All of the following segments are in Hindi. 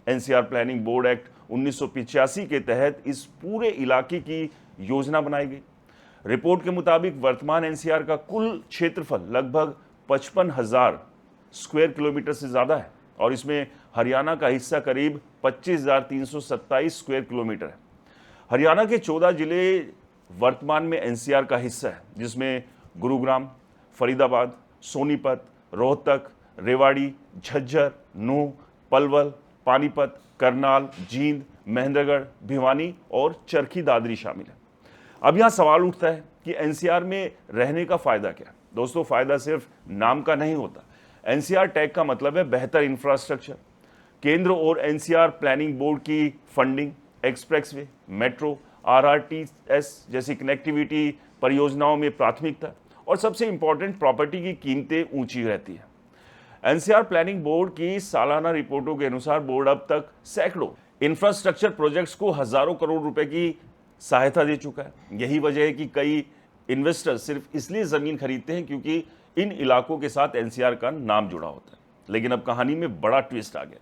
एनसीआर प्लानिंग बोर्ड एक्ट 1985 के तहत इस पूरे इलाके की योजना बनाई गई। रिपोर्ट के मुताबिक वर्तमान एनसीआर का कुल क्षेत्रफल लगभग 55,000 स्क्वायर किलोमीटर से ज़्यादा है और इसमें हरियाणा का हिस्सा करीब 25,327 स्क्वायर किलोमीटर है। हरियाणा के 14 जिले वर्तमान में एनसीआर का हिस्सा है, जिसमें गुरुग्राम, फरीदाबाद, सोनीपत, रोहतक, रेवाड़ी, झज्जर, नूंह, पलवल, पानीपत, करनाल, जींद, महेंद्रगढ़, भिवानी और चरखी दादरी शामिल है। अब यहाँ सवाल उठता है कि एनसीआर में रहने का फ़ायदा क्या है। दोस्तों, फ़ायदा सिर्फ नाम का नहीं होता। एनसीआर टैग का मतलब है बेहतर इंफ्रास्ट्रक्चर। केंद्र और एनसीआर प्लानिंग बोर्ड की फंडिंग, एक्सप्रेसवे, मेट्रो, आरआरटीएस जैसी कनेक्टिविटी परियोजनाओं में प्राथमिकता और सबसे इंपॉर्टेंट प्रॉपर्टी की कीमतें ऊंची रहती है। एनसीआर प्लानिंग बोर्ड की सालाना रिपोर्टों के अनुसार बोर्ड अब तक सैकड़ों इंफ्रास्ट्रक्चर प्रोजेक्ट्स को हजारों करोड़ रुपए की सहायता दे चुका है। यही वजह है कि कई इन्वेस्टर्स सिर्फ इसलिए ज़मीन खरीदते हैं क्योंकि इन इलाकों के साथ एनसीआर का नाम जुड़ा होता है। लेकिन अब कहानी में बड़ा ट्विस्ट आ गया।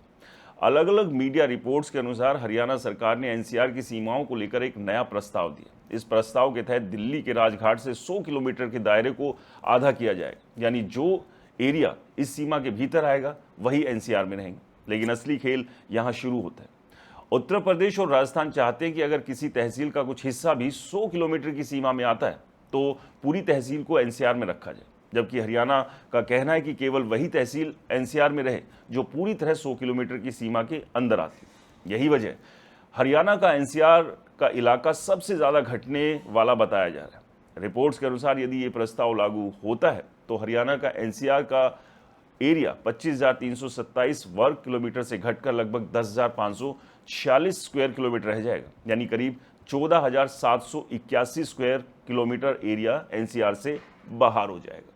अलग अलग मीडिया रिपोर्ट्स के अनुसार हरियाणा सरकार ने एनसीआर की सीमाओं को लेकर एक नया प्रस्ताव दिया। इस प्रस्ताव के तहत दिल्ली के राजघाट से 100 किलोमीटर के दायरे को आधा किया जाएगा, यानी जो एरिया इस सीमा के भीतर आएगा वही एनसीआर में रहेंगे। लेकिन असली खेल यहाँ शुरू होता है। उत्तर प्रदेश और राजस्थान चाहते हैं कि अगर किसी तहसील का कुछ हिस्सा भी 100 किलोमीटर की सीमा में आता है तो पूरी तहसील को एनसीआर में रखा जाए, जबकि हरियाणा का कहना है कि केवल वही तहसील एनसीआर में रहे जो पूरी तरह 100 किलोमीटर की सीमा के अंदर आती है। यही वजह हरियाणा का एनसीआर का इलाका सबसे ज़्यादा घटने वाला बताया जा रहा है। रिपोर्ट्स के अनुसार यदि ये प्रस्ताव लागू होता है तो हरियाणा का एनसीआर का एरिया 25,327 वर्ग किलोमीटर से घटकर लगभग 10,546 स्क्वायर किलोमीटर रह जाएगा, यानी करीब 14,781 स्क्वायर किलोमीटर एरिया एनसीआर से बाहर हो जाएगा।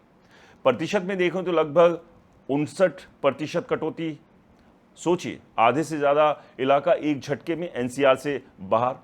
प्रतिशत में देखें तो लगभग 59% कटौती। सोचिए, आधे से ज़्यादा इलाका एक झटके में एनसीआर से बाहर।